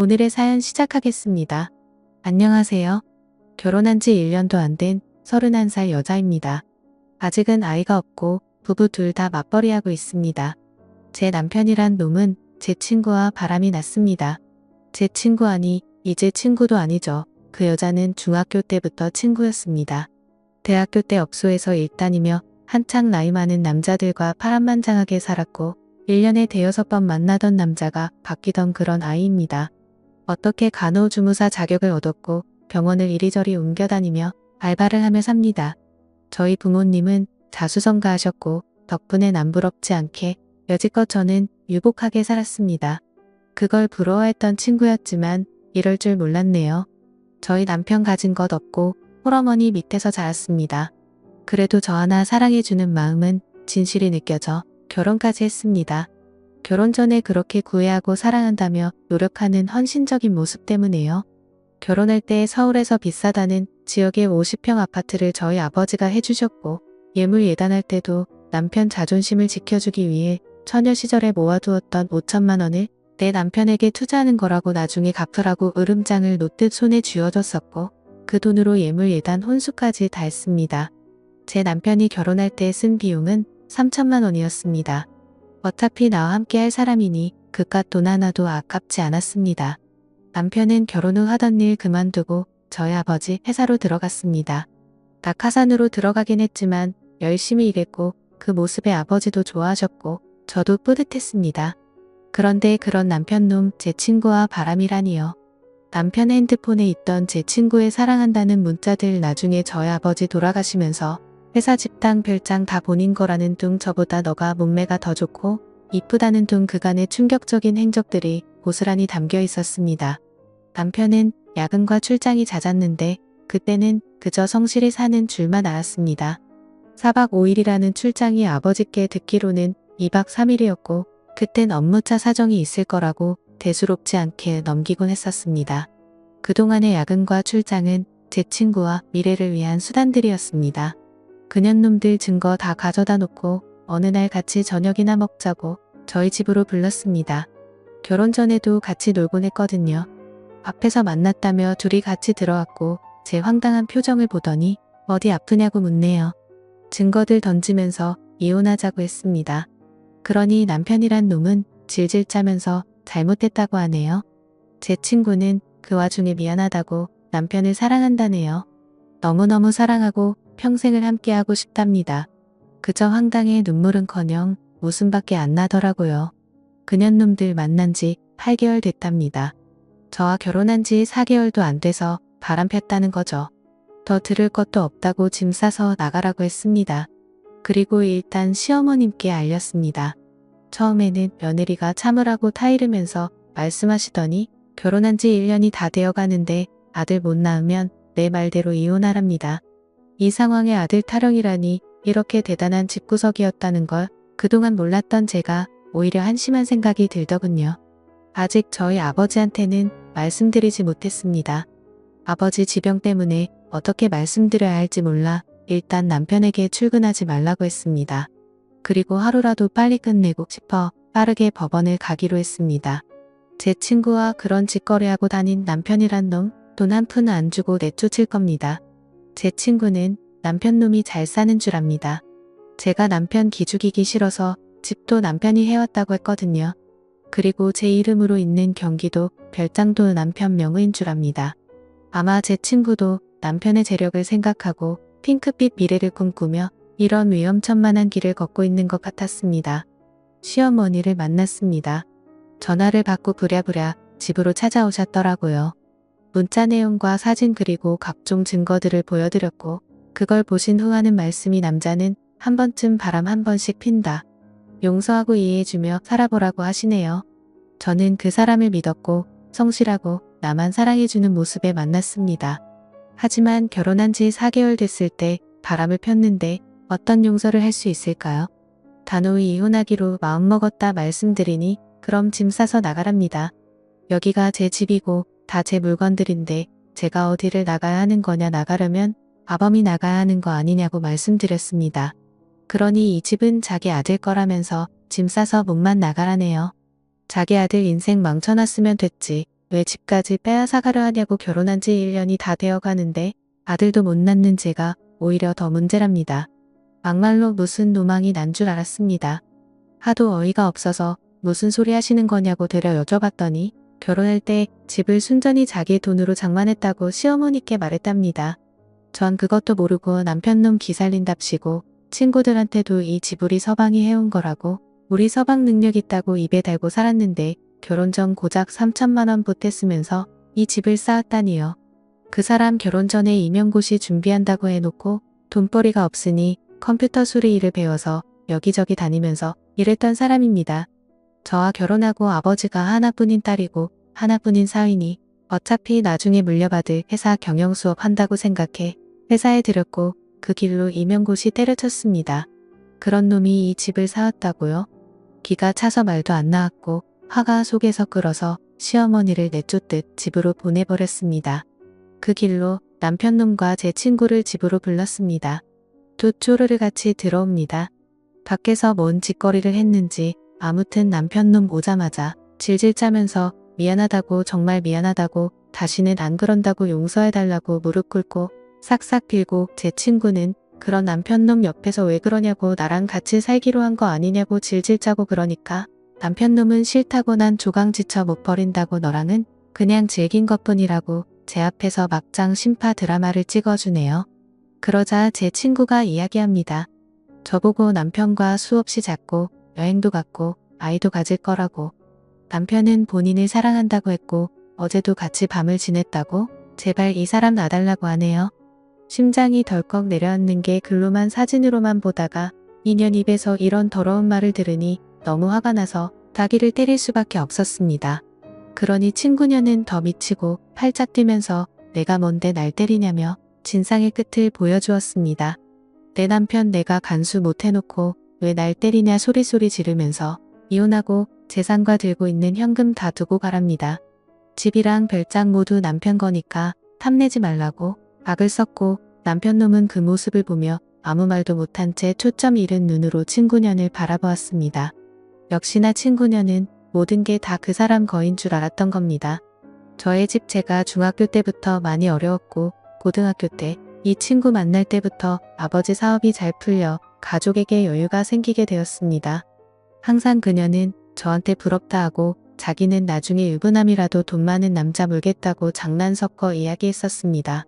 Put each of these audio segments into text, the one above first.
오늘의 사연 시작하겠습니다. 안녕하세요. 결혼한 지 1년도 안 된 31살 여자입니다. 아직은 아이가 없고 부부 둘 다 맞벌이하고 있습니다. 제 남편이란 놈은 제 친구와 바람이 났습니다. 제 친구 아니, 이제 친구도 아니죠. 그 여자는 중학교 때부터 친구였습니다. 대학교 때 업소에서 일 다니며 한창 나이 많은 남자들과 파란만장하게 살았고 1년에 대여섯 번 만나던 남자가 바뀌던 그런 아이입니다. 어떻게 간호조무사 자격을 얻었고 병원을 이리저리 옮겨다니며 알바를 하며 삽니다. 저희 부모님은 자수성가하셨고 덕분에 남부럽지 않게 여지껏 저는 유복하게 살았습니다. 그걸 부러워했던 친구였지만 이럴 줄 몰랐네요. 저희 남편 가진 것 없고 홀어머니 밑에서 자랐습니다. 그래도 저 하나 사랑해주는 마음은 진실이 느껴져 결혼까지 했습니다. 결혼 전에 그렇게 구애하고 사랑한다며 노력하는 헌신적인 모습 때문에요. 결혼할 때 서울에서 비싸다는 지역의 50평 아파트를 저희 아버지가 해주셨고 예물 예단할 때도 남편 자존심을 지켜주기 위해 처녀 시절에 모아두었던 5천만 원을 내 남편에게 투자하는 거라고 나중에 갚으라고 으름장을 놓듯 손에 쥐어줬었고 그 돈으로 예물 예단 혼수까지 다 했습니다. 제 남편이 결혼할 때 쓴 비용은 3천만 원이었습니다. 어차피 나와 함께 할 사람이니 그깟 돈 하나도 아깝지 않았습니다. 남편은 결혼 후 하던 일 그만두고 저희 아버지 회사로 들어갔습니다. 낙하산으로 들어가긴 했지만 열심히 일했고 그 모습에 아버지도 좋아하셨고 저도 뿌듯했습니다. 그런데 그런 남편놈 제 친구와 바람이라니요. 남편 핸드폰에 있던 제 친구의 사랑한다는 문자들 나중에 저희 아버지 돌아가시면서 회사 집당 별장 다 본인 거라는 둥 저보다 너가 몸매가 더 좋고 이쁘다는 둥 그간의 충격적인 행적들이 고스란히 담겨 있었습니다. 남편은 야근과 출장이 잦았는데 그때는 그저 성실히 사는 줄만 알았습니다. 4박 5일이라는 출장이 아버지께 듣기로는 2박 3일이었고 그땐 업무차 사정이 있을 거라고 대수롭지 않게 넘기곤 했었습니다. 그동안의 야근과 출장은 제 친구와 미래를 위한 수단들이었습니다. 그년놈들 증거 다 가져다 놓고 어느 날 같이 저녁이나 먹자고 저희 집으로 불렀습니다. 결혼 전에도 같이 놀곤 했거든요. 앞에서 만났다며 둘이 같이 들어왔고 제 황당한 표정을 보더니 어디 아프냐고 묻네요. 증거들 던지면서 이혼하자고 했습니다. 그러니 남편이란 놈은 질질 짜면서 잘못됐다고 하네요. 제 친구는 그 와중에 미안하다고 남편을 사랑한다네요. 너무너무 사랑하고 평생을 함께하고 싶답니다. 그저 황당해 눈물은커녕 웃음밖에 안 나더라고요. 그년놈들 만난 지 8개월 됐답니다. 저와 결혼한 지 4개월도 안 돼서 바람 폈다는 거죠. 더 들을 것도 없다고 짐 싸서 나가라고 했습니다. 그리고 일단 시어머님께 알렸습니다. 처음에는 며느리가 참으라고 타이르면서 말씀하시더니 결혼한 지 1년이 다 되어 가는데 아들 못 낳으면 내 말대로 이혼하랍니다. 이 상황에 아들 타령이라니 이렇게 대단한 집구석이었다는 걸 그동안 몰랐던 제가 오히려 한심한 생각이 들더군요. 아직 저희 아버지한테는 말씀드리지 못했습니다. 아버지 지병 때문에 어떻게 말씀드려야 할지 몰라 일단 남편에게 출근하지 말라고 했습니다. 그리고 하루라도 빨리 끝내고 싶어 빠르게 법원을 가기로 했습니다. 제 친구와 그런 짓거리하고 다닌 남편이란 놈 돈 한 푼 안 주고 내쫓을 겁니다. 제 친구는 남편놈이 잘 사는 줄 압니다. 제가 남편 기죽이기 싫어서 집도 남편이 해왔다고 했거든요. 그리고 제 이름으로 있는 경기도 별장도 남편 명의인 줄 압니다. 아마 제 친구도 남편의 재력을 생각하고 핑크빛 미래를 꿈꾸며 이런 위험천만한 길을 걷고 있는 것 같았습니다. 시어머니를 만났습니다. 전화를 받고 부랴부랴 집으로 찾아오셨더라고요. 문자 내용과 사진 그리고 각종 증거들을 보여드렸고 그걸 보신 후 하는 말씀이 남자는 한 번쯤 바람 한 번씩 핀다. 용서하고 이해해주며 살아보라고 하시네요. 저는 그 사람을 믿었고 성실하고 나만 사랑해주는 모습에 만났습니다. 하지만 결혼한 지 4개월 됐을 때 바람을 폈는데 어떤 용서를 할 수 있을까요? 단호히 이혼하기로 마음먹었다 말씀드리니 그럼 짐 싸서 나가랍니다. 여기가 제 집이고 다 제 물건들인데 제가 어디를 나가야 하는 거냐 나가려면 아범이 나가야 하는 거 아니냐고 말씀드렸습니다. 그러니 이 집은 자기 아들 거라면서 짐 싸서 몸만 나가라네요. 자기 아들 인생 망쳐놨으면 됐지 왜 집까지 빼앗아가려 하냐고. 결혼한 지 1년이 다 되어 가는데 아들도 못 낳는 제가 오히려 더 문제랍니다. 막말로 무슨 노망이 난 줄 알았습니다. 하도 어이가 없어서 무슨 소리 하시는 거냐고 되려 여쭤봤더니 결혼할 때 집을 순전히 자기 돈으로 장만했다고 시어머니께 말했답니다. 전 그것도 모르고 남편놈 기살린답시고 친구들한테도 이 집 우리 서방이 해온 거라고 우리 서방 능력 있다고 입에 달고 살았는데 결혼 전 고작 3천만 원 보탰으면서 이 집을 쌓았다니요. 그 사람 결혼 전에 임용고시 준비한다고 해놓고 돈벌이가 없으니 컴퓨터 수리 일을 배워서 여기저기 다니면서 일했던 사람입니다. 저와 결혼하고 아버지가 하나뿐인 딸이고 하나뿐인 사위니 어차피 나중에 물려받을 회사 경영수업 한다고 생각해 회사에 들였고 그 길로 임용고시 때려쳤습니다. 그런 놈이 이 집을 사왔다고요? 기가 차서 말도 안 나왔고 화가 속에서 끓어서 시어머니를 내쫓듯 집으로 보내버렸습니다. 그 길로 남편놈과 제 친구를 집으로 불렀습니다. 두 쪼르르 같이 들어옵니다. 밖에서 뭔 짓거리를 했는지 아무튼 남편놈 오자마자 질질 짜면서 미안하다고 정말 미안하다고 다시는 안 그런다고 용서해달라고 무릎 꿇고 싹싹 빌고 제 친구는 그런 남편놈 옆에서 왜 그러냐고 나랑 같이 살기로 한 거 아니냐고 질질 짜고 그러니까 남편놈은 싫다고 난 조강 지쳐 못 버린다고 너랑은 그냥 즐긴 것뿐이라고 제 앞에서 막장 심파 드라마를 찍어주네요. 그러자 제 친구가 이야기합니다. 저보고 남편과 수없이 잤고 여행도 갔고 아이도 가질 거라고. 남편은 본인을 사랑한다고 했고 어제도 같이 밤을 지냈다고 제발 이 사람 놔달라고 하네요. 심장이 덜컥 내려앉는 게 글로만 사진으로만 보다가 인연 입에서 이런 더러운 말을 들으니 너무 화가 나서 따귀를 때릴 수밖에 없었습니다. 그러니 친구녀는 더 미치고 팔짝 뛰면서 내가 뭔데 날 때리냐며 진상의 끝을 보여주었습니다. 내 남편 내가 간수 못해놓고 왜 날 때리냐 소리소리 지르면서 이혼하고 재산과 들고 있는 현금 다 두고 가랍니다. 집이랑 별장 모두 남편 거니까 탐내지 말라고 악을 썼고 남편놈은 그 모습을 보며 아무 말도 못한 채 초점 잃은 눈으로 친구년을 바라보았습니다. 역시나 친구년은 모든 게 다 그 사람 거인 줄 알았던 겁니다. 저의 집 제가 중학교 때부터 많이 어려웠고 고등학교 때 이 친구 만날 때부터 아버지 사업이 잘 풀려 가족에게 여유가 생기게 되었습니다. 항상 그녀는 저한테 부럽다 하고 자기는 나중에 유부남이라도 돈 많은 남자 물겠다고 장난 섞어 이야기했었습니다.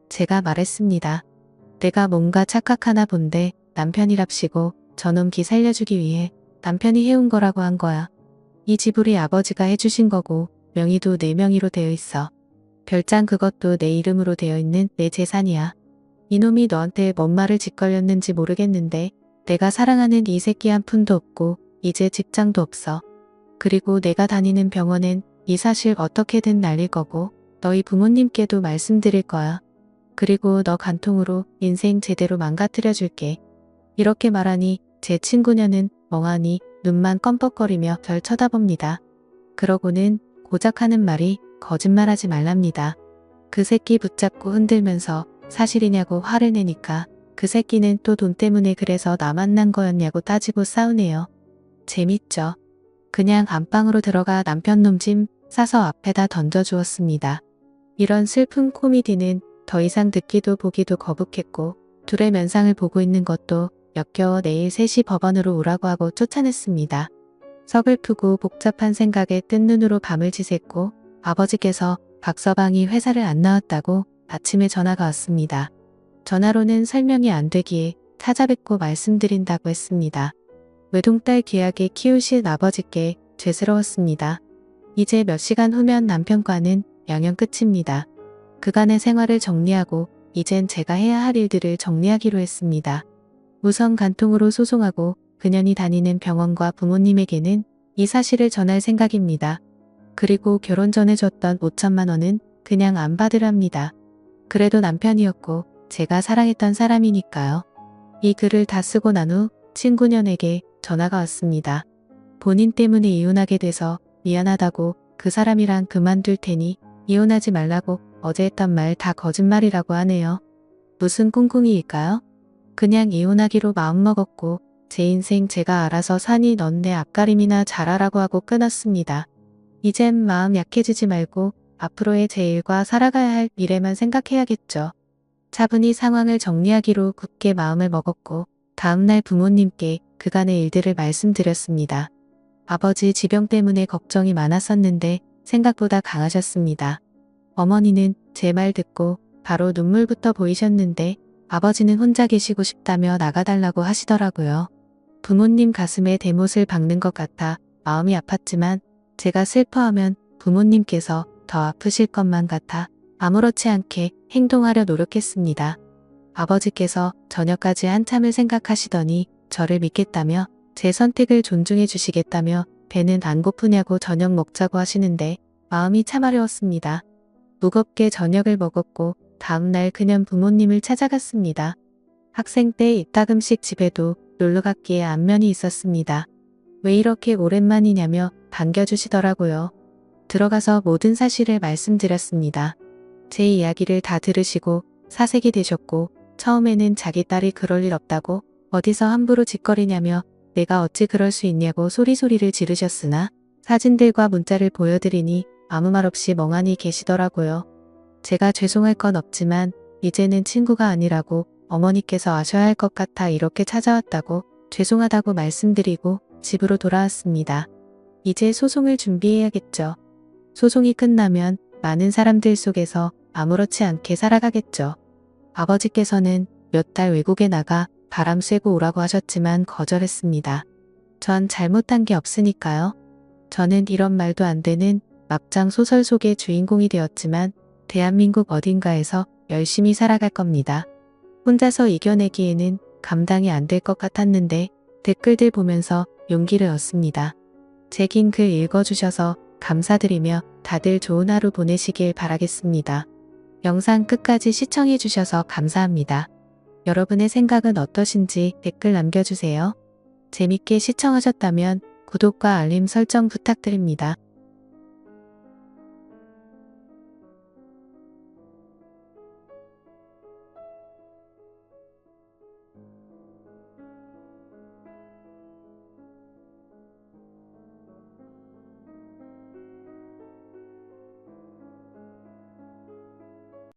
제가 말했습니다. 내가 뭔가 착각하나 본데 남편이랍시고 저놈 기 살려주기 위해 남편이 해온 거라고 한 거야. 이 집 우리 아버지가 해주신 거고 명의도 내 명의로 되어 있어. 별장 그것도 내 이름으로 되어 있는 내 재산이야. 이놈이 너한테 뭔 말을 짓걸렸는지 모르겠는데 내가 사랑하는 이 새끼 한 푼도 없고 이제 직장도 없어. 그리고 내가 다니는 병원엔 이 사실 어떻게든 날릴 거고 너희 부모님께도 말씀드릴 거야. 그리고 너 간통으로 인생 제대로 망가뜨려 줄게. 이렇게 말하니 제 친구녀는 멍하니 눈만 껌뻑거리며 절 쳐다봅니다. 그러고는 고작 하는 말이 거짓말하지 말랍니다. 그 새끼 붙잡고 흔들면서 사실이냐고 화를 내니까 그 새끼는 또 돈 때문에 그래서 나 만난 거였냐고 따지고 싸우네요. 재밌죠? 그냥 안방으로 들어가 남편놈 짐 싸서 앞에다 던져주었습니다. 이런 슬픈 코미디는 더 이상 듣기도 보기도 거북했고 둘의 면상을 보고 있는 것도 역겨워 내일 3시 법원으로 오라고 하고 쫓아냈습니다. 서글프고 복잡한 생각에 뜬 눈으로 밤을 지샜고 아버지께서 박서방이 회사를 안 나왔다고 아침에 전화가 왔습니다. 전화로는 설명이 안 되기에 찾아뵙고 말씀드린다고 했습니다. 외동딸 귀하게 키우신 아버지께 죄스러웠습니다. 이제 몇 시간 후면 남편과는 양형 끝입니다. 그간의 생활을 정리하고 이젠 제가 해야 할 일들을 정리하기로 했습니다. 우선 간통으로 소송하고 그년이 다니는 병원과 부모님에게는 이 사실을 전할 생각입니다. 그리고 결혼 전에 줬던 5천만 원은 그냥 안 받으랍니다. 그래도 남편이었고 제가 사랑했던 사람이니까요. 이 글을 다 쓰고 난 후 친구년에게 전화가 왔습니다. 본인 때문에 이혼하게 돼서 미안하다고 그 사람이랑 그만둘 테니 이혼하지 말라고 어제 했던 말 다 거짓말이라고 하네요. 무슨 꿍꿍이일까요? 그냥 이혼하기로 마음먹었고 제 인생 제가 알아서 사니 넌 내 앞가림이나 잘하라고 하고 끊었습니다. 이젠 마음 약해지지 말고 앞으로의 제 일과 살아가야 할 미래만 생각해야겠죠. 차분히 상황을 정리하기로 굳게 마음을 먹었고 다음날 부모님께 그간의 일들을 말씀드렸습니다. 아버지 지병 때문에 걱정이 많았었는데 생각보다 강하셨습니다. 어머니는 제 말 듣고 바로 눈물부터 보이셨는데 아버지는 혼자 계시고 싶다며 나가달라고 하시더라고요. 부모님 가슴에 대못을 박는 것 같아 마음이 아팠지만 제가 슬퍼하면 부모님께서 더 아프실 것만 같아 아무렇지 않게 행동하려 노력했습니다. 아버지께서 저녁까지 한참을 생각하시더니 저를 믿겠다며 제 선택을 존중해 주시겠다며 배는 안 고프냐고 저녁 먹자고 하시는데 마음이 참 어려웠습니다. 무겁게 저녁을 먹었고 다음날 그냥 부모님을 찾아갔습니다. 학생 때 이따금씩 집에도 놀러 갔기에 안면이 있었습니다. 왜 이렇게 오랜만이냐며 반겨주시더라고요. 들어가서 모든 사실을 말씀드렸습니다. 제 이야기를 다 들으시고 사색이 되셨고 처음에는 자기 딸이 그럴 일 없다고 어디서 함부로 짓거리냐며 내가 어찌 그럴 수 있냐고 소리소리를 지르셨으나 사진들과 문자를 보여드리니 아무 말 없이 멍하니 계시더라고요. 제가 죄송할 건 없지만 이제는 친구가 아니라고 어머니께서 아셔야 할 것 같아 이렇게 찾아왔다고 죄송하다고 말씀드리고 집으로 돌아왔습니다. 이제 소송을 준비해야겠죠. 소송이 끝나면 많은 사람들 속에서 아무렇지 않게 살아가겠죠. 아버지께서는 몇 달 외국에 나가 바람 쐬고 오라고 하셨지만 거절했습니다. 전 잘못한 게 없으니까요. 저는 이런 말도 안 되는 막장 소설 속의 주인공이 되었지만 대한민국 어딘가에서 열심히 살아갈 겁니다. 혼자서 이겨내기에는 감당이 안 될 것 같았는데 댓글들 보면서 용기를 얻습니다. 제 긴 글 읽어주셔서 감사드리며 다들 좋은 하루 보내시길 바라겠습니다. 영상 끝까지 시청해주셔서 감사합니다. 여러분의 생각은 어떠신지 댓글 남겨주세요. 재밌게 시청하셨다면 구독과 알림 설정 부탁드립니다.